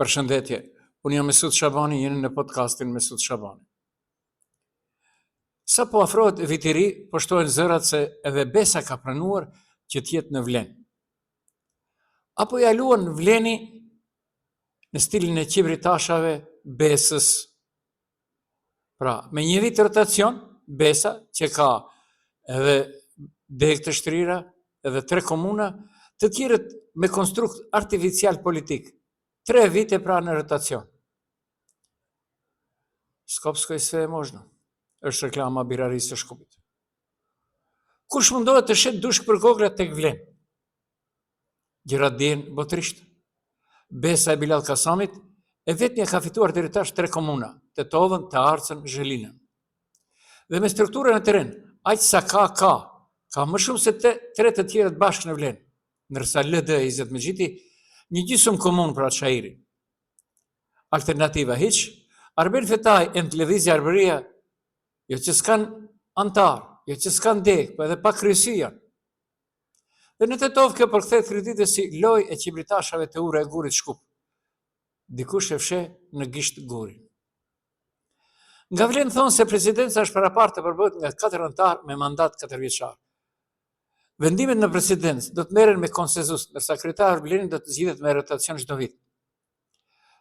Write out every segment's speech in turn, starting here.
Përshëndetje, unë jam Mesut Shabani, jeni në podcastin Mesut Shabani. Sa po afrohet viti i ri, po shtohen zërat se edhe Besa ka pranuar që të jetë në Vlen. Apo ja luan Vleni në stilin e qevritashave Besës. Pra, me një vit rotacion, Besa, që ka edhe degë të shtrira, edhe 3 komuna, të tjerët me konstrukt artificial politik. 3 vite pra në rotacion. Skopskoj sve je možno, është reklama birarisë së Shkupit. Kush mundohet të shet dushk për kokra tek Vlen? Gjërat dihen botërisht. Besa e Bilal Kasamit e vetmja ka fituar deri tash 3 komuna, Tetovën, Të Arcën, Zhelinën. Dhe me strukturën e teren, aq sa ka më shumë se 3 të tjerët bashkë në Vlen, ndërsa LD Izet Mexhiti një gjysmë komunë për atë shahiri. Alternativa hiç, Arben Fetaj e në televizja Arbëria, jo që s'kan antar, jo që s'kan dek, po edhe pa kryesi janë. Dhe në Tetovë kjo përkthet kreditë si loj e qibritashave të ure e gurit Shkup. Dikush e fshe në gisht gurin. Nga Vlen thonë se presidenca është parapar të përbëhet nga 4 antar me mandat 4 vjeçar. Vendimet në presidencë do të merren me konsenzus, ndërsa kryetari i Vlenit do të zgjidhet me rotacion çdo vit.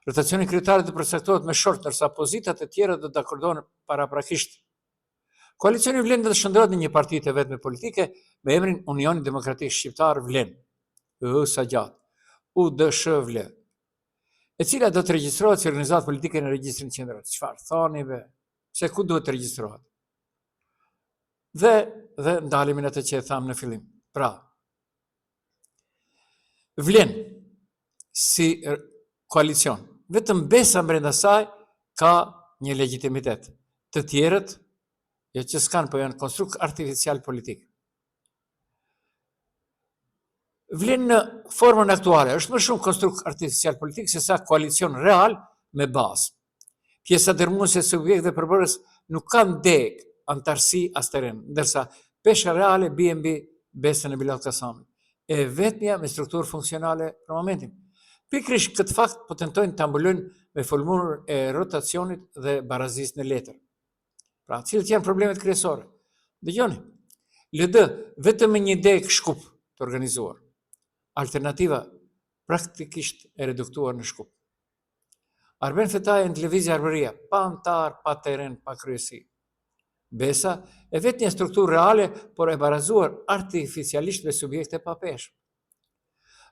Rotacioni i kryetarit do përcaktohet me short, ndërsa pozitat e tjera do të akordohen paraprakisht. Koalicioni i Vlenit do të shndrohet në një parti të vetme politike me emrin Unioni Demokratik Shqiptar Vlen, sa gjatë, UDSH Vlen, e cila do të regjistrohet si organizatë politike në regjistrin qendror. Çfarë thoni be? Se ku duhet të regjistrohet? Dhe ndalemi në atë që e thamë në fillim. Pra, Vlen si koalicion, vetëm Besa brenda saj ka një legitimitet. Të tjerët, jo që s'kan, po janë konstrukt artificial politik. Vlen në formën aktuale është më shumë konstrukt artificial politik se sa koalicion real me bazë. Pjesa dërmuese e subjekteve përbërës nuk kanë deg antarësi as teren, ndërsa pesha reale bie mbi Besën e Bilal Kasamit, e vetmja me strukturë funksionale për momentin. Pikrisht këtë fakt po tentojnë të ambulojnë me formulën e rotacionit dhe barazisë në letër. Pra, cilët janë problemet kryesore? Dëgjoni, LD vetëm me një deg Shkup të organizuar. Alternativa praktikisht e reduktuar në Shkup. Arben Fetaj në televizja Arbëria, pa antar, pa teren, pa kryesi. Besa e vetë një strukturë reale, por e barazuar artificialisht me subjekte pa peshë.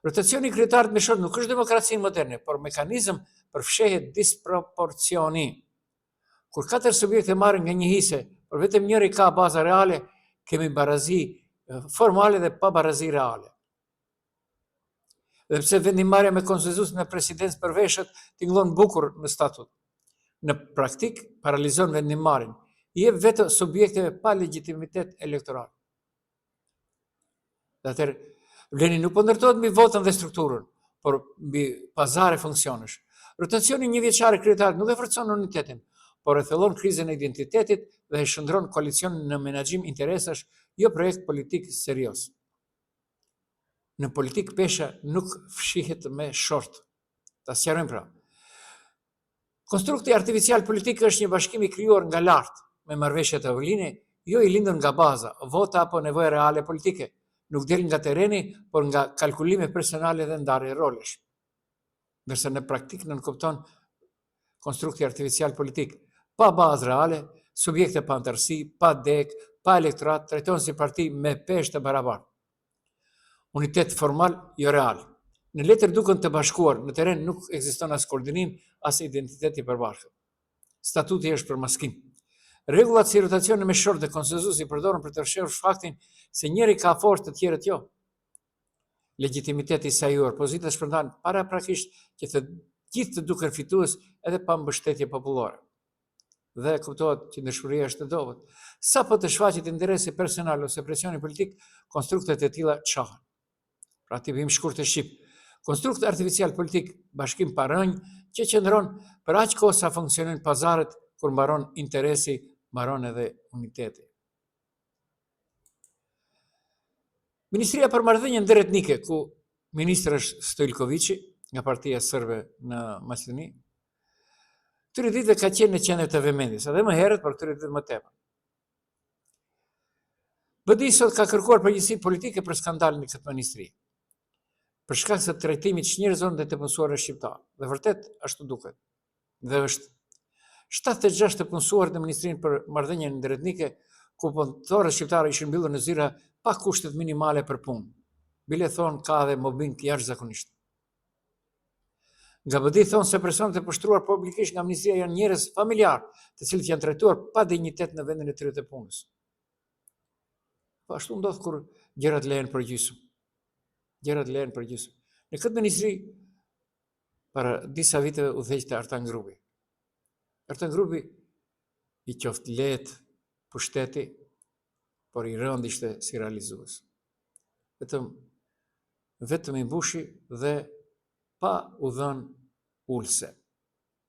Rotacioni i kryetarit me short nuk është demokraci moderne, por mekanizëm për fshehje disproporcioni. Kur 4 subjekte marrin nga një hise, por vetëm njëri ka baza reale, kemi barazi formale dhe pa barazi reale. Dhe pse vendimarrja me konsenzus në presidencë për veshët tingëllon bukur në statut. Në praktik, paralizon vendimarrjen, i jep vetë subjekteve pa legitimitet elektoral. Dhe atëherë, Vleni nuk po ndërtohet mbi votën dhe strukturën, por mbi pazare funksionesh. Rotacioni një vjeçar i kryetarit nuk e forcon unitetin, por e thellon krizën e identitetit dhe e shndron koalicionin në menaxhim interesash, jo projekt politik serioz. Në politik pesha nuk fshihet me short. Ta sqarojmë pra. Konstrukti artificial politik është një bashkim i krijuar nga lart, me marrëveshje të avëline, jo i lindur nga baza, vota apo nevoja reale politike. Nuk del nga tereni, por nga kalkulime personale dhe ndarje rolesh. Ndërsa në praktik nënkupton konstrukti artificial politik, pa bazë reale, subjekte pa antarësi, pa dek, pa elektorat, trajtohen si parti me peshë të barabartë. Unitet formal, jo real. Në letër duken të bashkuar, në teren nuk ekziston as koordinim, as identitet i përbashkët. Statuti është për maskim. Rregullat si rotacioni me short dhe konsenzusi përdorën për të fshehur faktin se njëri ka forcë të tjerët jo. Legitimiteti i saj pozitat shpërndan paraprakisht që të gjithë të duken fitues edhe pa mbështetje popullore. Dhe kuptohet që dëshpëria është e dobët. Sa po të shfaqet interesi personal ose presioni politik, konstruktet e tilla çohen. Pra tipim shkurt të shqip. Konstrukt artificial politik, bashkim pa rënjë, që qëndron për aq kohë sa funksionojnë pazaret, kur mbaron interesi, mbaron edhe uniteti. Ministria për marrëdhënie ndërretnike, ku ministër është Stojlkoviçi, nga partia sërbe në Maqedoni, këtyre ditëve ka qenë në qendër të vëmendjes, edhe më herët, por këtyre ditëve më tepër. BDI sot ka kërkuar përgjegjësi politike për skandalin e këtë ministri, për shkak se trajtimit çnjerëzor ndaj të punësuarve shqiptar. Dhe vërtet ashtu duket. Dhe është 76 të punësuar në Ministrinë për Marrëdhënien Ndërretnike, ku punëtorët shqiptarë ishin mbyllur në zyra pa kushtet minimale për punë. Bile thonë ka edhe mobbing jashtëzakonisht. Nga BDI thonë se personat e pushtruar publikisht nga ministria janë njerëz familjar, të cilët janë trajtuar pa dinjitet në vendin e tyre të punës. Po ashtu ndodh kur gjërat lehen për gjysmë. Në këtë ministri, para disa viteve udhëheqte Artan Grupi. Artan Grupi i qoftë lehtë pushteti, por i rënd ishte si realizues. Vetëm i mbushi dhe pa u dhënë ulse.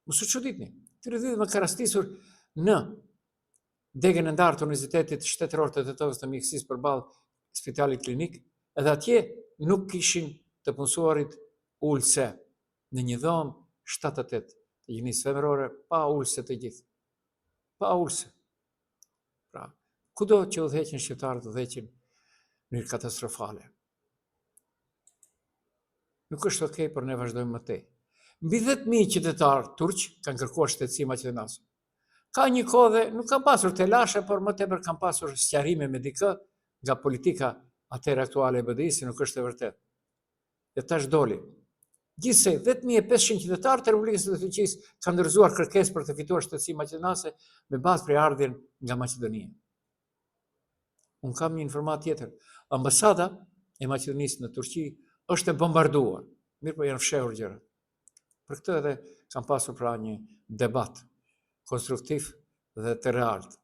Mos u çuditni. Këtyre ditëve më ka rastisur në degën e ndarë të Universitetit Shtetëror të Tetovës të Mjekësisë përballë Spitalit Klinik, edhe atje nuk kishin të punësuarit ulse në një dhomë 7-8 të gjinjës femërore, pa ulse të gjithë. Pa ulse. Pra, kudo që udhëheqin shqiptarët, udhëheqin në mënyrë katastrofale. Nuk është okej, por ne vazhdojmë më tej. Mbi 10.000 qytetarë turq kanë kërkuar shtetësi maqedonase. Ka një kohë dhe nuk kam pasur telashe, por më tepër kam pasur sqarime me dikë nga politika atëherë aktuale e BDI-s, nuk është e vërtetë. Dhe tash doli. Gjithsej, 10.500 qytetarë të Republikës së Turqisë kanë ndërzuar kërkesë për të fituar shtetësi maqedonase me bazë prej ardhjen nga Maqedonia. Unë kam një informat tjetër. Ambasada e Maqedonisë në Turqi është e bombarduar. Mirë, po janë fshehur gjërat. Për këtë edhe kam pasur pra një debat konstruktiv dhe të realt.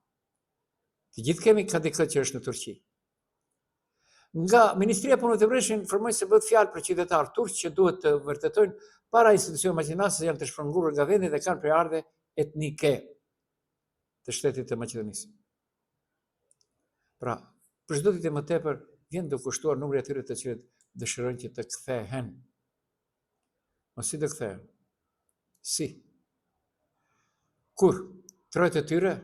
Të gjithë kemi ka dikë që është në Turqi. Nga Ministria e Punëve të Brendshme informoi se bëhet fjalë për qytetarë turq që duhet të vërtetojnë para institucioneve maqedonase se janë të shpërngulur nga vendi dhe kanë prejardhje etnike të shtetit të Maqedonisë. Pra, për çdo ditë më tepër vjen të kushtuar numri atyre të cilët dëshirojnë që të kthehen. Mos si të kthehen. Si? Kur trojtë e tyre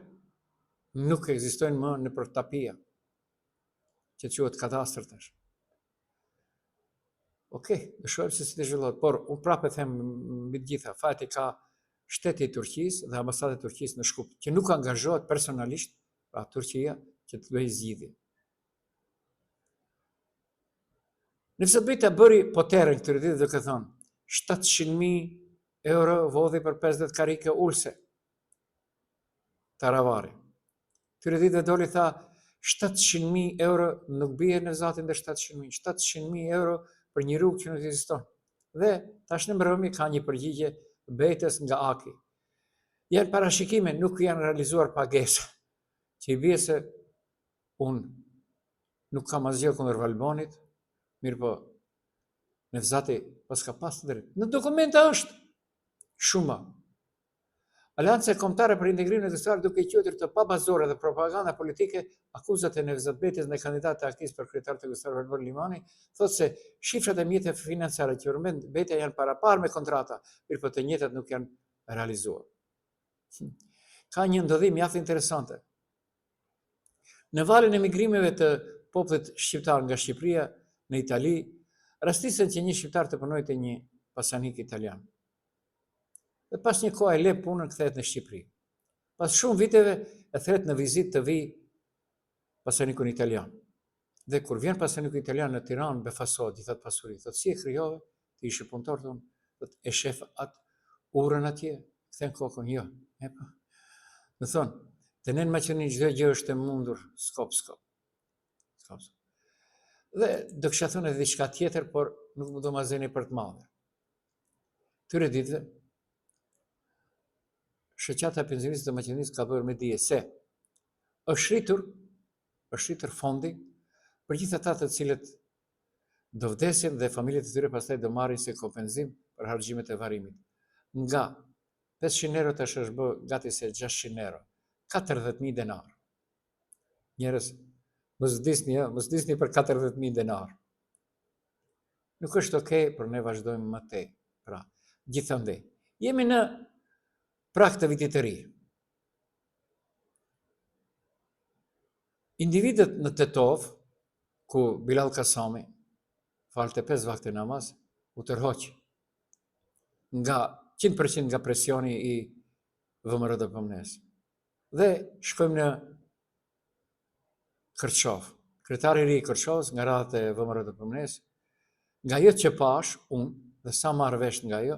nuk ekzistojnë më në për tapia, që quhet kadastër tash. Okej, do shohim se si të zhvillohet, por unë prapë them mbi të gjitha, fati ka shteti i Turqisë dhe ambasada e Turqisë në Shkup, që nuk angazhohet personalisht, pra Turqia, që të bëjë zgjidhje. Nëse do të bëri poterën këtyre ditëve duke thënë 700.000 euro vodhi për 50 karike ulse. Taravari. Këtyre ditëve doli tha 700.000 euro nuk bie në zatin dhe 700.000 euro për një rrugë që nuk ekziston. Dhe tash në mbrëmje ka një përgjigje betës nga Aki. Janë parashikime, nuk janë realizuar pagesa. Që i bie se unë nuk kam asgjë kundër Valbonit, mirë po Nevzati pas ka pas të drejtë. Në dokumenta është shumë. Aleanca Kombëtare për Integrimin Ndërkombëtar duke i quajtur të pabazore dhe propaganda politike akuzat e Nevzat Betës ndaj kandidatit të aktivist për kryetar të Kosovës Valbon Limani, thotë se shifrat e mjeteve financiare që përmend Beta janë paraparë me kontrata, mirë po të njëjtat nuk janë realizuar. Ka një ndodhim mjaft interesante. Në valën e migrimeve të popullit shqiptar nga Shqipëria në Itali, rastisën që një shqiptar të punojë te një pasanik italian. Dhe pas një kohë e le punën kthehet në Shqipëri. Pas shumë viteve e thret në vizitë të vi pasanikun italian. Dhe kur vjen pasaniku italian në Tiranë befasohet gjithat pasuri. Thotë si e krijove, ti ishe punëtor tonë, thotë e shef atë urën atje, kthen kokën jo. Më thonë, te ne në Maqedoni çdo gjë është e mundur, skop. Dhe do kisha thënë edhe diçka tjetër, por nuk më do ma zeni për të madhe. Këtyre ditëve, shoqata e pensionistë të Maqedonisë ka bërë me dije se është rritur fondi për gjithë ata të cilët do vdesin dhe familjet e tyre pastaj do marrin si kompenzim për harxhimet e varrimit. Nga 500 euro tash është bë gati se 600 euro. 40.000 denar. Njerëz, mos vdisni për 40.000 denar. Nuk është okej, por ne vazhdojmë më tej. Pra, gjithandej. Jemi në prag të vitit të ri. Individët në Tetov, ku Bilal Kasami falte 5 vakte namaz, u tërhoq nga 100% nga presioni i VMRDP-s. Dhe shkojmë në Kërçov. Kryetari i ri i Kërçovës nga radhët e VMRDP-s, nga ajo që pash unë dhe sa marrë vesh nga ajo,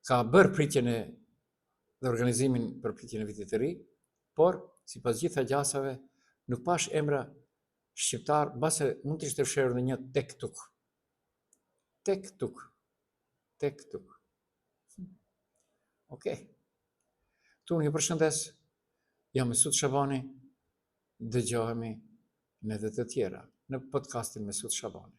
ka bërë pritjen dhe organizimin për pritjen e vitit të ri, por sipas gjitha gjasave nuk pash emra shqiptar, mbase mund të ishte fshehur në një tek tuk. Tek tuk. Tek tuk. Okej. Tu unë ju përshëndes, jam Mesut Shabani, dëgjohemi në edhe të tjera në podcastin Mesut Shabani.